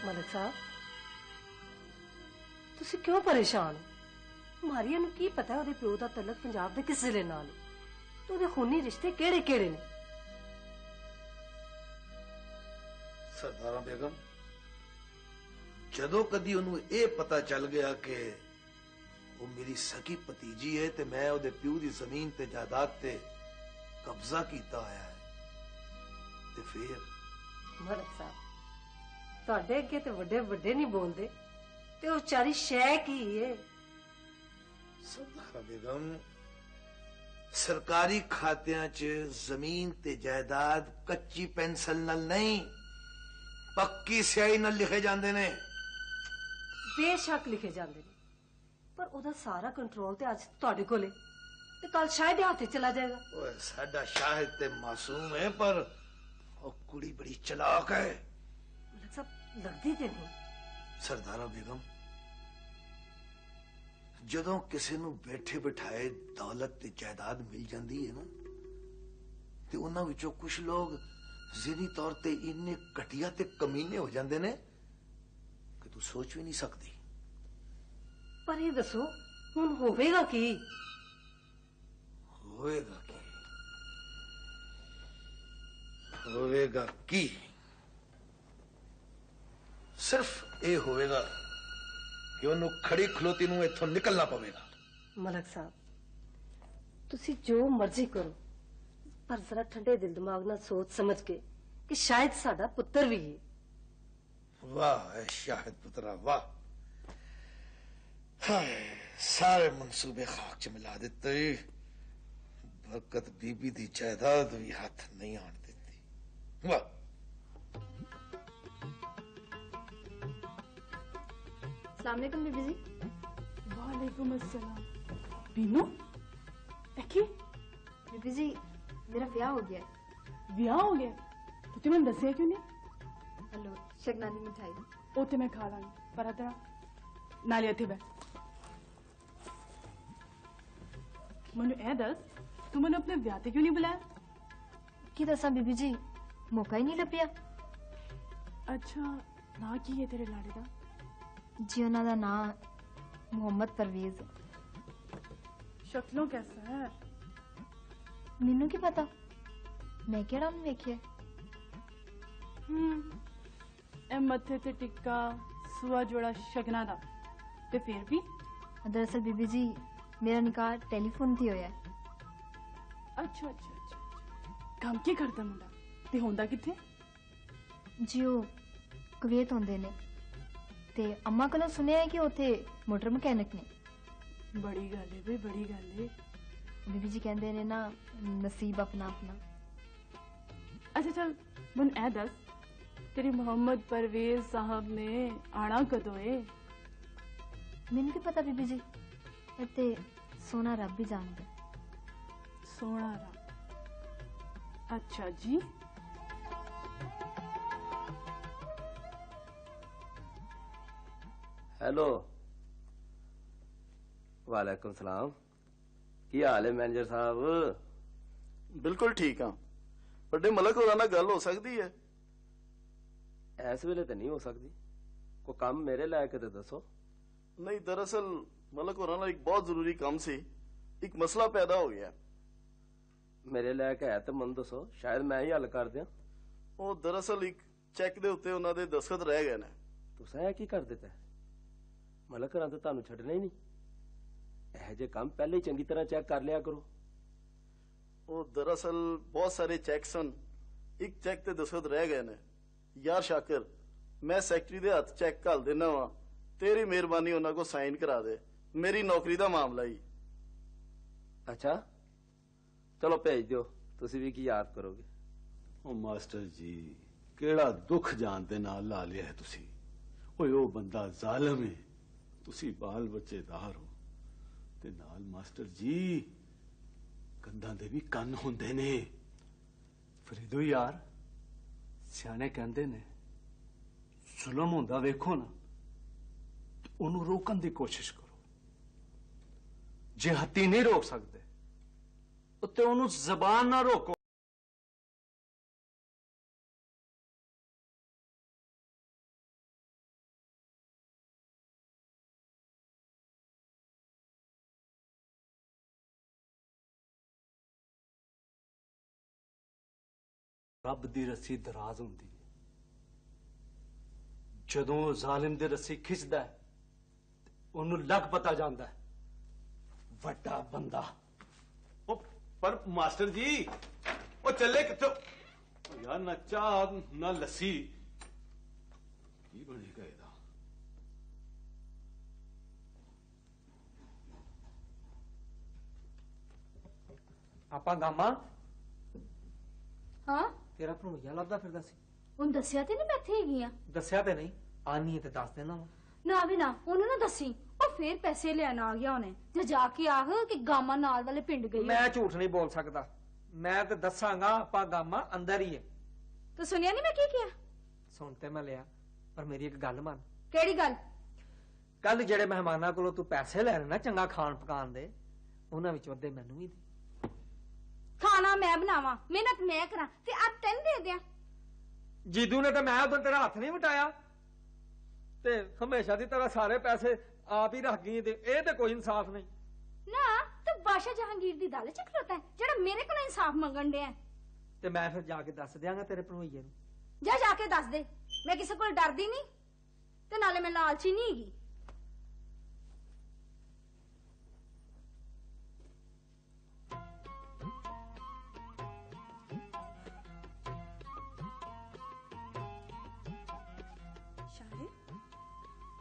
मलिक साहब तुसी क्यों परेशान हो? मारिया नूं की पता है ओदे प्यो दा तलक पंजाब दे किस जिले नाल ते ओदे खूनी रिश्ते केड़े केड़े ने? सरदारा बेगम जदों कदी ओनू ये पता चल गया कि वो मेरी सकी भतीजी है ते मैं ओदे प्यो दी जमीन ते जायदाद ते कब्जा कीता आया है ते फिर मलिक साहब तुहाडे अगे ते वड्डे वड्डे नहीं बोलदे ते ओ चारी शै की है? सरदारा बेगम सरकारी खात्यां च जमीन ते जायदाद कच्ची पेंसिल नाल नहीं पक्की स्याही नाल लिखे जांदे ने। बेशक लिखे जाते हैं पर ओदा सारा कंट्रोल ते अज तुहाडे कोल है ते कल शायद दे हाथ चला जाएगा। ओए साडा शाहिद ते मासूम है पर ओ कुड़ी बड़ी चालाक है। मलिक साहब लगदी ते नहीं। सरदारा बेगम जदों किसी नूं बैठे बिठाए दौलत ते जायदाद मिल जाती है ना ते उन्हां विचों कुछ लोग ज़हनी तौर ते इन्ने घटिया ते कमीने हो जाते ने कि तू सोच भी नहीं सकती। पर ये दसो हुण होवेगा की? होवेगा की सिर्फ ये होवेगा कि उन्होंने खड़ी खलोती नूं इत्थों निकलना पवेगा। मलिक साहब तुसी जो मर्जी करो पर जरा ठंडे दिल दिमाग नाल सोच समझ के कि शायद साडा पुत्र भी है। वाह शाहिद पुत्रा वाह, हाय सारे मंसूबे खाक च मिला दिते। बरकत बीबी दी जायदाद भी हाथ नहीं आन देती। वाह अस्सलाम वालेकुम बीबी जी। वालेकुम अस्सलाम। बीनू देखी बीबी जी मेरा ब्याह हो गया है। ब्याह हो गया तो तुमने दसिया क्यों नहीं? हेलो शगनानी मिठाई ओ ते मैं खा लांगी पर तेरा नाले इत्थे बैठ। मनु ए दस तू मैंने अपने ब्याह ते क्यों नहीं बुलाया? की दसा बीबी जी मौका ही नहीं लभ्या। अच्छा ना की है तेरे लाड़े दा? जी उन्हां दा नाम मोहम्मद परवेज। शक्लों कैसा है? मैनू की पता मैं केड़ा उन्हें वेखिया। ए मथे ते टिक्का सुआ जोड़ा शगना दा ते फिर भी। दरअसल बीबी जी मेरा निकाह टेलीफोन ते होया है। अच्छा अच्छा अच्छा काम की करदा मुंडा ते होंदा किथे? जी ओ कुवैत होंदे ने ते अम्मा कोलों सुनिया है कि उथे मोटर मैकेनिक ने। बड़ी गल है भाई बड़ी गल है। बीबी जी कहंदे ने ना नसीब अपना अपना। अच्छा चल मुन ए दस तेरी मोहम्मद परवेज साहब ने आना कदों है? मैनू की पता बीबी जी इत्ते सोना रब भी जानदा। सोना रब अच्छा जी। हेलो वालेकुम सलाम की हाल है मैनेजर साहब? बिल्कुल ठीक हाँ बड़े मलक होरां नाल गल हो सकती है? इस वेले तो नहीं हो सकती। कोई काम मेरे लैके तो दसो। नहीं दरअसल मलक होरां नाल एक बहुत जरूरी काम सी, एक मसला पैदा हो गया। मेरे लैके है तो मन दसो शायद मैं ही हल कर दियां। वो दरअसल एक चैक दे उत्ते उन्हां दे दस्तखत रह गए ने। तुसां ऐ की कर दिता? मलक होरां तो तुहानू छड्डना ही नहीं। यह जे काम पहले ही चंगी तरह चेक कर लिया करो। वो दरअसल बहुत सारे चैक सन, एक चैक ते दस्तखत रह गए ने। यार शाकिर मैं सैकटरी दे हाथ चैक घल देना वा, तेरी मेहरबानी उन्हां को साइन करा दे, मेरी नौकरी दा मामला ही। अच्छा चलो भेज दो, तुसी भी की याद करोगे। ओ मास्टर जी केड़ा दुख जान दे नाल ला लिया है तुसी। ओए ओ बंदा जालिम है, तुसी बाल बच्चेदार हो ते नाल मास्टर जी कंधां दे भी कन्न हुंदे ने। फरीदो यार सियाने कहंदे ने जुल्म हुंदा वेखो ना तो उन्हें रोकन की कोशिश करो। जे हत्ती नहीं रोक सकते तो उन्हें जबान ना रोको। ਰੱਬ ਦੀ ਰੱਸੀ ਦਰਾਜ਼ ਹੁੰਦੀ ਹੈ। ਜਦੋਂ ਉਹ ਜ਼ਾਲਿਮ ਦੀ ਰੱਸੀ ਖਿੱਚਦਾ ਹੈ, ਉਹਨੂੰ ਲੱਗ ਪਤਾ ਜਾਂਦਾ ਹੈ, ਵੱਡਾ ਬੰਦਾ। ਉਹ ਪਰ ਮਾਸਟਰ ਜੀ ਉਹ ਚੱਲੇ ਕਿੱਥੋਂ? ਉਹ ਯਾਰ ਨਾ ਚਾਹ ਨਾ ਲੱਸੀ, ਕੀ ਬਣੇਗਾ ਇਹਦਾ? ਆਪਾਂ ਗਾਮਾ ਹਾਂ ਤੇਰਾ ਭਣੋਈਆ ਲੱਭਦਾ ਫਿਰਦਾ ਸੀ। ਉਹਨੂੰ ਦੱਸਿਆ ਤੇ ਨਹੀਂ ਮੈਂ ਇੱਥੇ ਹੈਗੀ ਆ। ਦੱਸਿਆ ਤੇ ਨਹੀਂ, ਆਨੀ ਹੈ ਤੇ ਦੱਸ ਦੇਣਾ ਵਾ। ਨਾ ਵੀ ਨਾ ਉਹਨੂੰ ਨਾ ਦੱਸੀ, ਉਹ ਫੇਰ ਪੈਸੇ ਲੈਣ ਆ ਗਿਆ ਉਹਨੇ। ਜੇ ਜਾ ਕੇ ਆਹ ਕਿ ਗਾਮਾ ਨਾਲ ਵਾਲੇ ਪਿੰਡ ਗਈ। ਮੈਂ ਝੂਠ ਨਹੀਂ ਬੋਲ ਸਕਦਾ, ਮੈਂ ਤੇ ਦੱਸਾਂਗਾ ਆਪਾਂ ਗਾਮਾ ਅੰਦਰ ਹੀ ਹੈ। ਤੂੰ ਸੁਣਿਆ ਨਹੀਂ ਮੈਂ ਕੀ ਕਿਹਾ? ਸੁਣ ਤੇ ਮੈਂ ਲਿਆ, ਪਰ ਮੇਰੀ ਇੱਕ ਗੱਲ ਮੰਨ। ਕਿਹੜੀ ਗੱਲ? ਕੱਲ ਜਿਹੜੇ ਮਹਿਮਾਨਾਂ ਕੋਲੋਂ ਤੂੰ ਪੈਸੇ ਲੈਣੇ ਨਾ ਚੰਗਾ ਖਾਣ ਪਕਾਣ ਦੇ, ਉਹਨਾਂ ਵਿੱਚੋਂ ਅੱਧੇ ਮੈਨੂੰ ਵੀ ਦੇ। ਖਾਣਾ ਮੈਂ ਬਣਾਵਾਂ, ਮਿਹਨਤ ਮੈਂ ਕਰਾਂ ਤੇ ਆ ਤੈਨੂੰ ਦੇ ਦਿਆਂ। ਜੀਦੂ ਨੇ ਤਾਂ ਮੈਂ ਉਦੋਂ ਤੇਰਾ ਹੱਥ ਨਹੀਂ ਵਟਾਇਆ, ਤੇ ਹਮੇਸ਼ਾ ਦੀ ਤਰ੍ਹਾਂ ਸਾਰੇ ਪੈਸੇ ਆਪ ਹੀ ਰੱਖ ਗਈ, ਤੇ ਇਹ ਤੇ ਕੋਈ ਇਨਸਾਫ ਨਹੀਂ। ਨਾ ਤੂੰ ਬਾਦਸ਼ਾਹ ਜਹਾਂਗੀਰ ਦੀ ਦਾਲ ਚ ਖਲੋਤਾ ਹੈ ਜਿਹੜਾ ਮੇਰੇ ਕੋਲ ਇਨਸਾਫ ਮੰਗਣ ਡਿਆ। ਤੇ ਮੈਂ ਫਿਰ ਜਾ ਕੇ ਦੱਸ ਦਿਆਂਗਾ ਤੇਰੇ ਭਣੋਈਏ ਨੂੰ। ਜਾ ਕੇ ਦੱਸ ਦੇ, ਮੈਂ ਕਿਸੇ ਕੋਲ ਡਰਦੀ ਨਹੀਂ ਤੇ ਨਾਲੇ ਮੈਂ ਲਾਲਚੀ ਨਹੀਂ ਹੈਗੀ।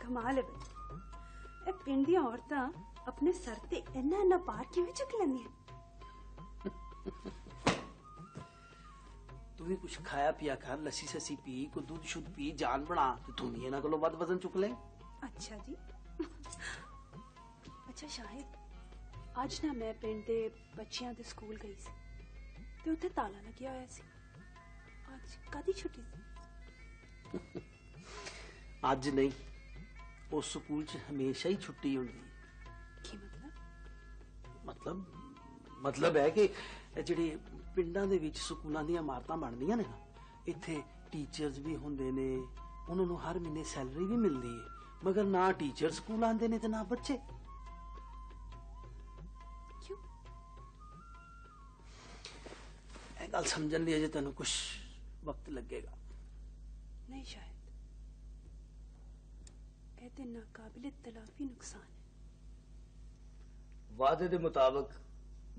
ਕਮਾਲ ਹੈ ਬਈ, ਇਹ ਪਿੰਡ ਦੀਆਂ ਔਰਤਾਂ ਆਪਣੇ ਸਰ ਤੇ ਇੰਨਾ ਭਾਰ ਕਿਵੇਂ ਚੁੱਕ ਲੈਂਦੀਆਂ? तू भी कुछ खाया पिया कर, लस्सी ससी पी, को दूध शुद्ध पी, जान बना ते तू नहीं इन्हां कोलों वध वजन चुक ले। अच्छा जी। अच्छा शाहिद आज ना मैं पिंड दे बच्चियां दे स्कूल गई सी ते उत्थे ताला लग्या होया सी। आज कादी छुट्टी सी? आज नहीं, उस स्कूल च हमेशा ही छुट्टी हुंदी। की मतलब? मतलब है कि ਜਿਹੜੇ ਪਿੰਡਾਂ ਦੇ ਵਿੱਚ ਸਕੂਲਾਂ ਦੀਆਂ ਇਮਾਰਤਾਂ ਬਣਦੀਆਂ ਨੇ ਨਾ, ਇੱਥੇ ਟੀਚਰਸ ਵੀ ਹੁੰਦੇ ਨੇ, ਉਹਨਾਂ ਨੂੰ ਹਰ ਮਹੀਨੇ ਸੈਲਰੀ ਵੀ ਮਿਲਦੀ ਹੈ, ਮਗਰ ਨਾ ਟੀਚਰ ਸਕੂਲ ਆਉਂਦੇ ਨੇ ਤੇ ਨਾ ਬੱਚੇ। ਕਿਉਂ? ਇਹ ਗੱਲ ਸਮਝਣ ਲਈ ਅਜੇ ਤੈਨੂੰ ਕੁਝ ਵਕਤ ਲੱਗੇਗਾ। नहीं शायद ਇਹ ਤੇ ਨਾਕਾਬਿਲ ਤਲਾਫੀ ਨੁਕਸਾਨ ਹੈ। वादे के मुताबिक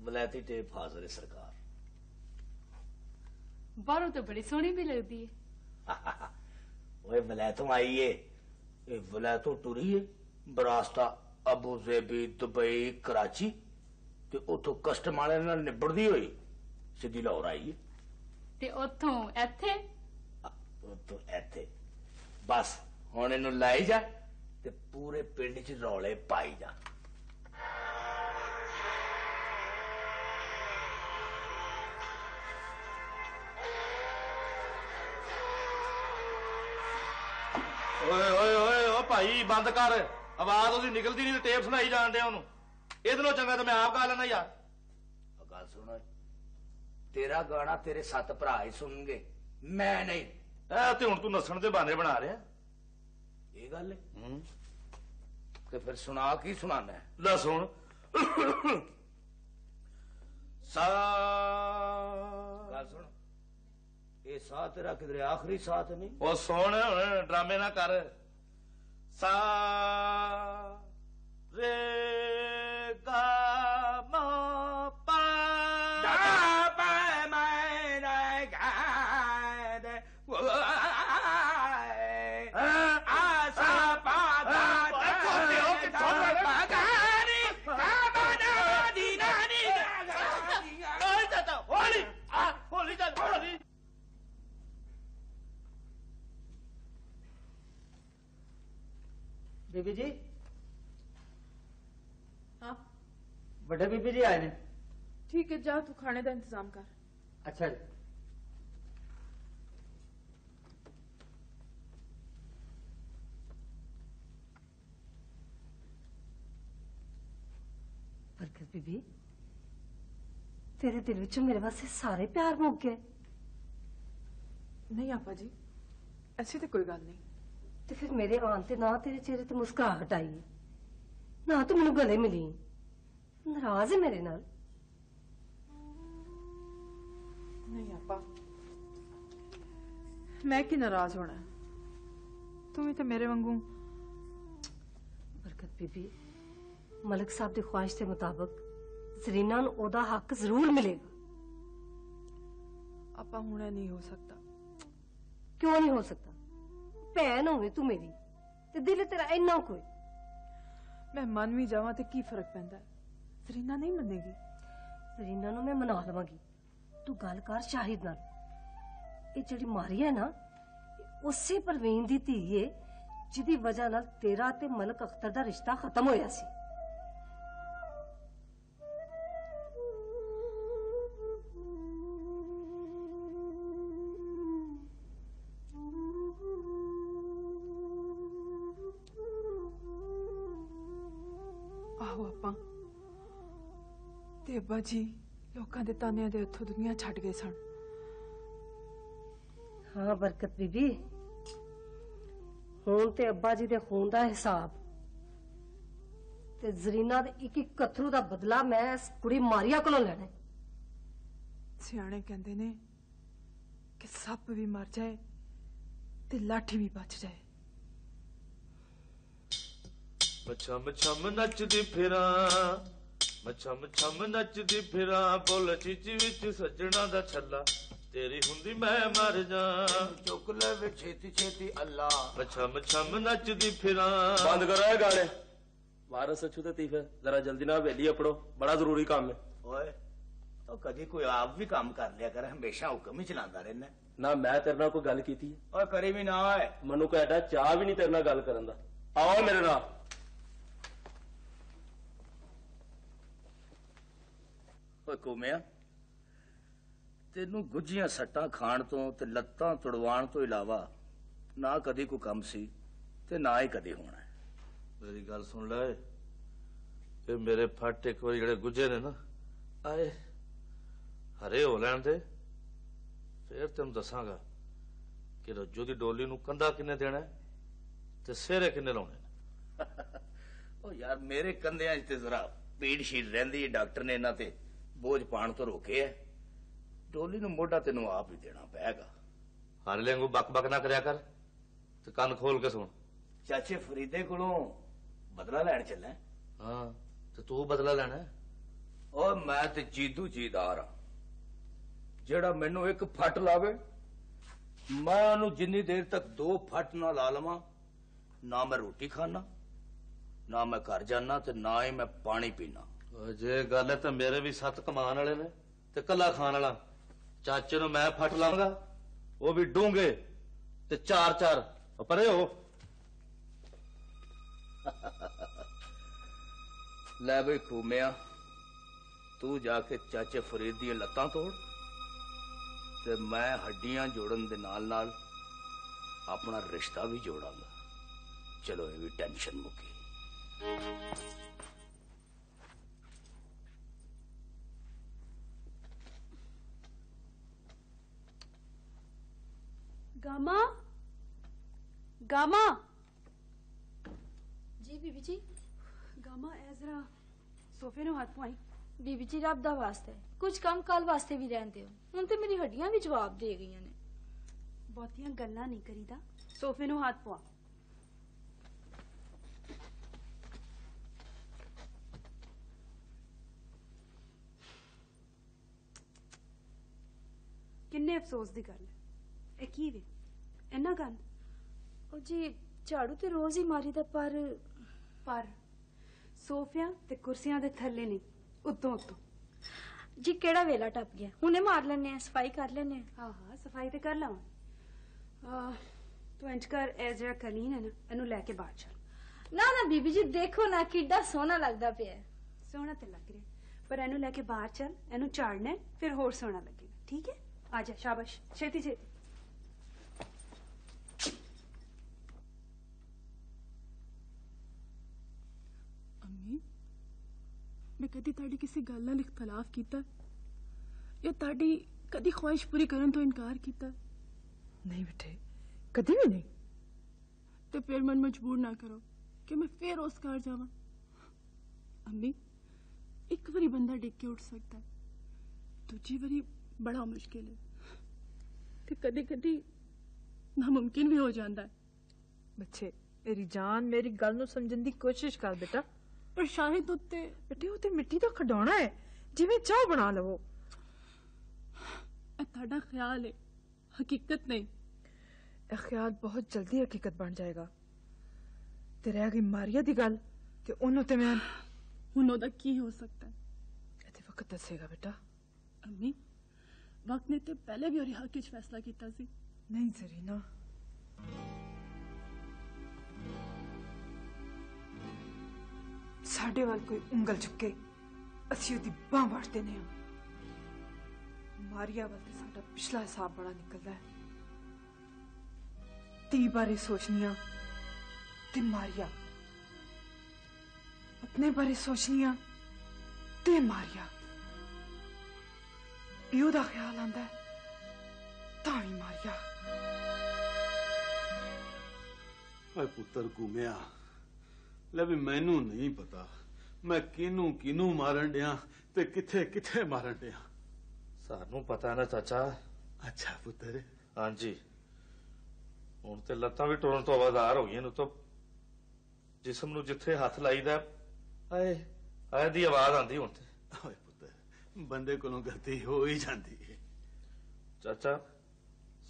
वलैती टेप हाजिर है सरकार। बाहरों तो बड़ी सोहनी भी लगती है। ओए वलैतों आई है, ये वलैतों टुरी है बरास्ता अबू जेबी दुबई कराची ते उथों कस्टम वाले नाल निबड़दी होई सीधी लाहौर आई है ते उथों इत्थे उथों इत्थे। बस हुण इहनूं लाई जा ते पूरे पिंड च रौले पाई जा। ਓਏ ਓਏ ਓਏ ਓ ਭਾਈ ਬੰਦ ਕਰ, ਆਵਾਜ਼ ਉਹਦੀ ਨਿਕਲਦੀ ਨਹੀਂ ਤੇ ਟੇਪ ਸੁਣਾਈ ਜਾਣ ਡਿਆ ਉਹਨੂੰ। ਇਹਦੇ ਨਾਲੋਂ ਚੰਗਾ ਤਾਂ ਮੈਂ ਆਪ ਗਾ ਲੈਣਾ ਯਾਰ। गल सुनो, तेरा गाना तेरे 7 भरा ही सुनगे, मैं नहीं। ਤੇ ਹੁਣ ਤੂੰ ਨੱਸਣ ਦੇ ਬਹਾਨੇ ਬਣਾ ਰਿਹਾ। ये गल है ते फिर सुना की सुनाना है? ਲੈ ਸੁਣ। सा गल सुन, ये सा तेरा किधरे आखिरी साथ नहीं। ਉਹ ਸੁਣ, ਡਰਾਮੇ ਨਾ ਕਰ। सा रे गा मा पा बीबी जी। हाँ बड़े बीबी जी आए ने। ठीक है, जा तू खाने का इंतजाम कर। अच्छा जी। बरकत बीबी, तेरे दिल विचों मेरे वास्ते सारे प्यार मुक गए। नहीं आपा जी, ऐसी तो कोई गल नहीं। ਤੇ ਫਿਰ ਮੇਰੇ ਆਉਣ ਤੇ ਨਾ ਤੇਰੇ ਚਿਹਰੇ ਤੇ ਮੁਸਕਰਾਹਟ ਆਈ, ਨਾ ਤੂੰ ਮੈਨੂੰ ਗਲੇ ਮਿਲੀ, ਨਾਰਾਜ਼ ਹੈ ਮੇਰੇ ਨਾਲ। नहीं आपा, मैं की नाराज होना है? तू भी तो मेरे वांगू। बरकत बीबी, मलिक साहब की ख्वाहिश के मुताबिक जरीना नूं ओहदा हक जरूर मिलेगा। आपा हुणे नहीं हो सकता। क्यों नहीं हो सकता? भैन होवे तू मेरी ते दिल तेरा इन्ना कोई। मैं मन भी जावां ते की फर्क पैंदा है? जरीना नहीं मनेगी। जरीना नूं मैं मना लवांगी। तू गल कर शाहिद नाल। ये जिहड़ी मारी है ना, उसे परवीन दी धी है जिहदी वजह नाल तेरा ते मलिक अख्तर दा रिश्ता खत्म होया सी। आहो आपा ते अब्बा जी लोकां दे तानियां दे हत्थों दुनिया छड्ड गए सन। हाँ बरकत बीबी, हुण ते अब्बा जी दे खून दा हिसाब ते जरीना दे एक एक कथरू दा बदला मैं इस कुड़ी मारिया कोलों लैना है। सियाणे कहंदे ने कि सप भी मर जाए ते लाठी भी बच जाए। छम छम नचदी फिरा, छम छम नचदी फिरा, बोल चीची विच सजना दा छल्ला, तेरी हुंदी मैं मर जा, चुक ले वे छेती छेती अल्लाह। छम छम नचदी फिरा। बंद करो ये गाने। वारस अच्छू ते तीफ है, जरा जल्दी ना हवेली अपड़ो, बड़ा जरूरी काम है। ओए तो कदी कोई आप भी काम कर लिया कर, हमेशा हुक्म ही चलांदा रहना। ना मैं तेरे नाल कोई गल कीती है? ओए करी भी ना है। मनु कहता चाह भी नहीं तेरे नाल गल करन दा। आओ मेरे नाल। कुमिया तेनू गुज्जियां सट्टां खाण तो ते लत्तां तुड़वाण तो इलावा ना कदी कोई कम सी ते ना ही कदी होना है। मेरी गल सुन ले, ये मेरे फट एक बार जेड़े गुज्जे ने ना आए हरे हो लैण दे, फिर तेन दसांगा कि रज्जू दी डोली नू कंधा किन्ने देना है ते सेहरे किन्ने लाउणे ने। ओ यार मेरे कंधियां च ते जरा पीड़ शीड़ रहिंदी है, डॉक्टर ने इन्हां ते बोझ पाण तो रोके है। डोली नू मोढा तेनू आप ही देना पैगा। हर लेंगू बक बक ना करया कर ते कान खोल के सुन। चाचे फरीदे कोलों बदला लैण चले? हाँ ते तू बदला लेना है? और मैं ते जीदू जीदार हां, जेड़ा मैनू एक फट लावे मैं ओनू जिन्नी देर तक दो फट ना ला लवां ना मैं रोटी खाना, ना मैं घर जाना ते ना ही मैं पानी पीना। जे गल है तो मेरे भी 7 कमान वाले ने ते कला खान वाला। चाचे नु मैं फट लाऊंगा, वो भी डूंगे ते 4-4 परे हो। ले बई खूमिया, तू जाके चाचे फरीद दी लत्तां तोड़ ते मैं हड्डियां जोड़न दे नाल नाल अपना रिश्ता भी जोड़ांगा। चलो ये भी टेंशन मुकी। गामा, गामा। जी बीबी जी। गामा ए जरा सोफे नु हाथ पवाई। बीबी जी रब दा वास्ते कुछ कम कल वास्ते भी रहंदे हो, हुण ते मेरी हड्डियां भी जवाब दे गईयां ने। बहुतियां गल्लां नहीं करीदा, सोफे नु हाथ पवा। किन्ने अफसोस दी गल है ए की वे इन्ना गंद। ओ जी झाड़ू ते रोज ही मारी दा, पर सोफियां ते कुर्सियां दे थल्ले नहीं, उत्तों उत्तों। जी केड़ा वेला टप गया, हुणे मार लेने, सफाई कर लेने। हाँ हाँ सफाई ते कर लवां। तू इंज कर, ए जेड़ा कलीन है ना एनू लेके बाहर चल। ना ना बीबी जी देखो ना किड्डा सोहना लगदा पिया। सोहना ते लग रहा, पर एनू लेके बाहर चल, एनू झाड़ना फिर होर सोहना लगेगा। ठीक है, आजा शाबाश, छेती छेती। अम्मी, मैं कदी ताड़ी किसी गल नाल इख्तलाफ कीता या ताड़ी कदी ख्वाहिश पूरी करन तो इनकार कीता? नहीं बेटे, कदी भी नहीं। तो फिर मन मजबूर ना करो कि मैं फिर उस घर जावां। अम्मी, एक बारी बंदा डिग के उठ सकता है, दूजी बारी बड़ा मुश्किल है। ते कदी कदी नामुमकिन भी हो जाता है। बच्चे मेरी जान मेरी गल नूं समझण दी कोशिश कर बेटा। पर शाहिद उत्ते बेटे उत्ते मिट्टी दा खडौना है, जिवें चाह बना लवो। ਤੁਹਾਡਾ ख्याल है, हकीकत नहीं। ਇਹ ख्याल बहुत जल्दी हकीकत बन जाएगा। ते रह गई मारिया दी गल, ते ਉਹਨੂੰ ਤੇ ਮੈਂ ਹੁਣ ਉਹਦਾ ਕੀ ਹੋ ਸਕਦਾ ਹੈ? ਇਹ ਤੇ ਵਕਤ ਦੱਸੇਗਾ बेटा। अम्मी वक्त ने ते पहले भी ਉਹਦੇ ਹੱਕ ਵਿੱਚ ਫੈਸਲਾ ਕੀਤਾ ਸੀ। नहीं जरीना, ਸਾਡੇ ਵੱਲ ਕੋਈ ਉਂਗਲ ਚੁੱਕੇ ਅਸੀਂ ਉਹਦੀ ਬਾਂਹ ਵੱਢ ਦਿੰਦੇ ਹਾਂ। ਮਾਰੀਆ ਵੱਲ ਤੇ ਸਾਡਾ ਪਿਛਲਾ ਹਿਸਾਬ ਬੜਾ ਨਿਕਲਦਾ ਹੈ। ਤੀ ਬਾਰੇ ਸੋਚਨੀਆਂ ਤੇ ਮਾਰੀਆ, ਆਪਣੇ ਬਾਰੇ ਸੋਚਨੀਆਂ ਤੇ ਮਾਰੀਆ। ਪਿਓ ਦਾ ਖਿਆਲ ਆਂਦਾ ਹੈ ਤਾਂ ਵੀ ਮਾਰੀਆ। ਓਏ ਪੁੱਤਰ ਘੁੰਮਿਆ ਲੈ ਵੀ ਮੈਨੂੰ ਨਹੀਂ ਪਤਾ ਮੈਂ ਕਿਹਨੂੰ ਕਿਹਨੂੰ ਮਾਰਨ ਡਿਆ ਤੇ ਕਿੱਥੇ ਕਿੱਥੇ ਮਾਰਨ ਡਿਆ। ਸਾਨੂੰ ਪਤਾ ਨਾ ਚਾਚਾ। ਅੱਛਾ ਪੁੱਤਰ। ਹਾਂਜੀ ਹੁਣ ਤੇ ਲੱਤਾਂ ਵੀ ਟੁਰਨ ਤੋਂ ਆਵਾਜ਼ਾਰ ਹੋ ਗਈਆਂ ਨੂੰ ਤਾਂ ਜਿਸਮ ਨੂੰ ਜਿੱਥੇ ਹੱਥ ਲਾਈਦਾ ਆਏ ਆਏ ਦੀ ਆਵਾਜ਼ ਆਂਦੀ ਹੁਣ ਤੇ। ਓਏ ਪੁੱਤਰ ਬੰਦੇ ਕੋਲੋਂ ਗਲਤੀ ਹੋ ਹੀ ਜਾਂਦੀ ਹੈ। ਚਾਚਾ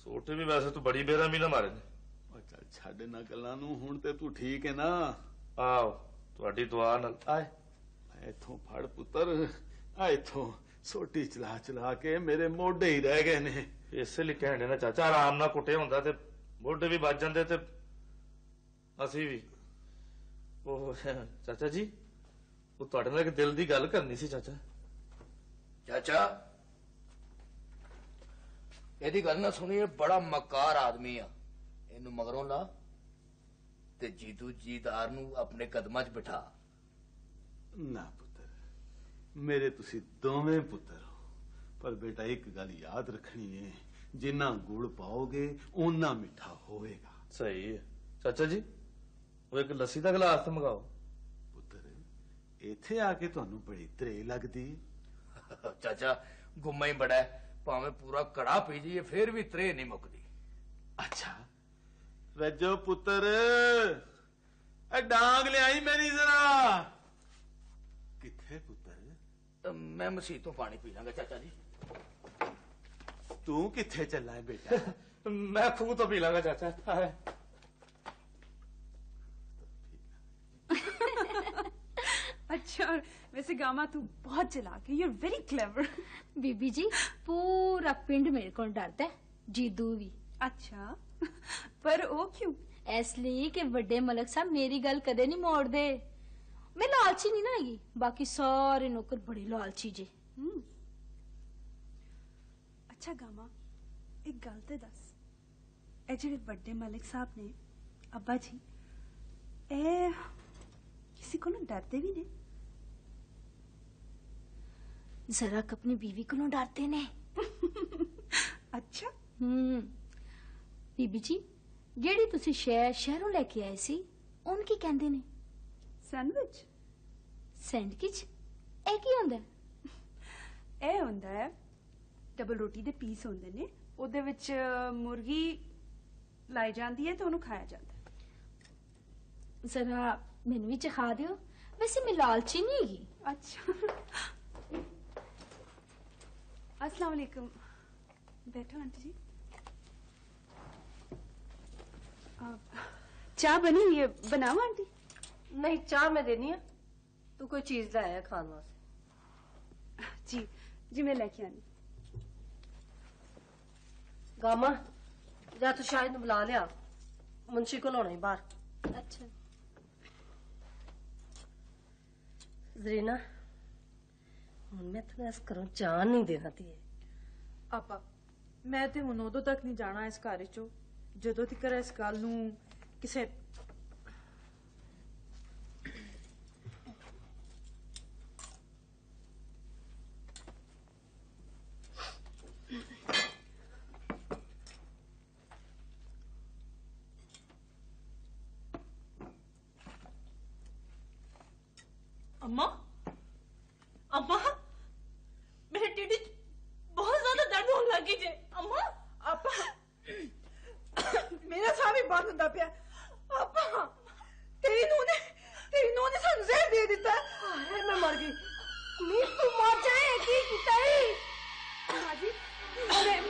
ਸੋਟੇ ਵੀ ਵੈਸੇ ਤੂੰ ਬੜੀ ਬੇਰਹਿਮੀ ਨਾ ਮਾਰੇ ਨੇ। ਓ ਚੱਲ ਛੱਡ ਨਾ ਗੱਲਾਂ ਨੂੰ, ਹੁਣ ਤੇ ਤੂੰ ਠੀਕ ਹੈ ਨਾ? ਆਓ ਤੁਹਾਡੀ ਦੁਆ ਨਾਲ। ਆਏ ਇੱਥੋਂ ਫੜ ਪੁੱਤਰ, ਆ ਇੱਥੋਂ ਸੋਟੀ ਚਲਾ ਚਲਾ ਕੇ ਮੇਰੇ ਮੋਢੇ ਹੀ ਰਹਿ ਗਏ ਨੇ। ਇਸੇ ਲਈ ਕਹਿਣ ਨਾ ਚਾਚਾ ਆਰਾਮ ਨਾਲ ਕੁੱਟੇ ਹੁੰਦਾ ਤੇ ਮੋਢੇ ਵੀ ਵੱਜ ਜਾਂਦੇ ਤੇ ਅਸੀਂ ਵੀ। ਉਹ ਚਾਚਾ ਜੀ ਉਹ ਤੁਹਾਡੇ ਨਾਲ ਇੱਕ ਦਿਲ ਦੀ ਗੱਲ ਕਰਨੀ ਸੀ ਚਾਚਾ। ਚਾਚਾ ਇਹਦੀ ਗੱਲ ਨਾ ਸੁਣੀ, ਬੜਾ ਮਕਾਰ ਆਦਮੀ ਆ। ਇਹਨੂੰ ਮਗਰੋਂ ਲਾ ਤੇ ਜੀਤੂ ਜੀਦਾਰ ਨੂੰ ਆਪਣੇ ਕਦਮਾਂ 'ਚ ਬਿਠਾ। ਨਾ ਪੁੱਤਰ ਮੇਰੇ ਤੁਸੀਂ ਦੋਵੇਂ ਪੁੱਤਰ ਹੋ, ਪਰ ਬੇਟਾ ਇੱਕ ਗੱਲ ਯਾਦ ਰੱਖਣੀ ਹੈ, ਜਿੰਨਾ ਗੁੜ ਪਾਓਗੇ ਓਨਾ ਮਿੱਠਾ ਹੋਵੇਗਾ। ਸਹੀ ਹੈ ਚਾਚਾ ਜੀ। ਉਹ ਇੱਕ ਲੱਸੀ ਦਾ ਗਲਾਸ ਤੇ ਮੰਗਾਓ। ਪੁੱਤਰ ਇੱਥੇ ਆ ਕੇ ਤੁਹਾਨੂੰ ਬੜੀ ਤਰੇ ਲੱਗਦੀ। ਚਾਚਾ ਗੁੰਮਾ ਹੀ ਬੜਾ ਹੈ, ਭਾਵੇਂ ਪੂਰਾ ਕੜਾ ਪੀ ਜਾਈਏ ਫੇਰ ਵੀ ਤਰੇ ਨਹੀਂ ਮੁੱਕਦੀ। ਅੱਛਾ ਰੱਜੋ ਪੁੱਤਰ ਇਹ ਡਾਂਗ ਲਿਆਈ ਮੇਰੀ ਜ਼ਰਾ। ਕਿੱਥੇ ਪੁੱਤਰ? ਮੈਂ ਮਸੀਹ ਤੋਂ ਪਾਣੀ ਪੀ ਲਾਂਗਾ ਚਾਚਾ ਜੀ। ਤੂੰ ਕਿੱਥੇ ਚੱਲਾ ਹੈ ਬੇਟਾ? ਮੈਂ ਖੂਹ ਤੋਂ ਪੀ ਲਾਂਗਾ ਚਾਚਾ। अच्छा वैसे गामा तू बहुत चलाक है, you're very clever। बीबी जी पूरा पिंड मेरे को डरता है, जीदू भी। अच्छा पर वो क्यों? इसलिए कि बड़े मलक साहब मेरी गल कदे नहीं मोड़ दे। मैं लालची नहीं ना हैगी, बाकी सारे नौकर बड़े लालची जे। अच्छा गामा एक गल ते दस, ए जेड़े बड़े मलिक साहब ने अब्बा जी ए किसी को ना डरते भी ने? जरा अपनी बीवी को डरते ने। अच्छा बीबी जी जेड़ी तुसी शहरों लेके आए सी उन की कहंदे ने? सैंडविच। सैंडविच ए की हुंदा है? ए हुंदा है डबल रोटी दे पीस हुंदे ने, ओदे विच मुर्गी लाई जांदी है ते ओनू खाया जांदा है। जरा मैनू भी चखा दियो, वैसे मैं लालची नहीं हैगी। अच्छा अस्सलाम वालेकुम। बैठो आंटी जी। चाय बनी हुई है, बनाओ आंटी। नहीं चाय मैं देनी है, तू कोई चीज लाया है खाने वास्ते? जी जी मैं लेके आनी। गामा जा तू शायद बुला लिया, मुंशी को लाना ही बाहर। अच्छा जरीना ਹੁਣ ਮੈਂ ਤੈਨੂੰ ਇਸ ਘਰੋਂ ਜਾਣ ਨਹੀਂ ਦੇਣਾ ਤੀ। ਆਪਾ ਮੈਂ ਤੇ ਹੁਣ ਉਦੋਂ ਤੱਕ ਨਹੀਂ ਜਾਣਾ ਇਸ ਘਰ ਚੋਂ ਜਦੋਂ ਤੱਕ ਇਸ ਗੱਲ ਨੂੰ ਕਿਸੇ अम्मा अम्मा मेरे टिड्डी बहुत ज्यादा दर्द होने लगी जे। अम्मा आपा बंद होता पिया अपा तेरी नूह ने सानू जहर दे दिता हाय मैं मर गई नी तू मर जाए की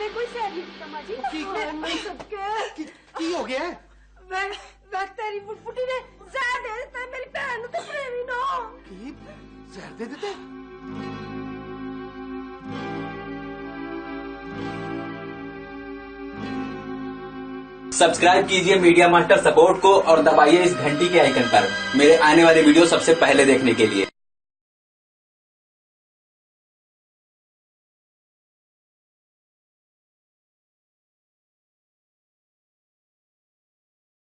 मैं कोई जहर नहीं दिता माँ जी मैं सबके की हो गया है मैं तेरी फुटफुटी ने जहर दे दिता मेरी बहन नु ते प्रेमी नो की जहर दे देते सब्सक्राइब कीजिए मीडिया मास्टर सपोर्ट को और दबाइए इस घंटी के आइकन पर मेरे आने वाले वीडियो सबसे पहले देखने के लिए।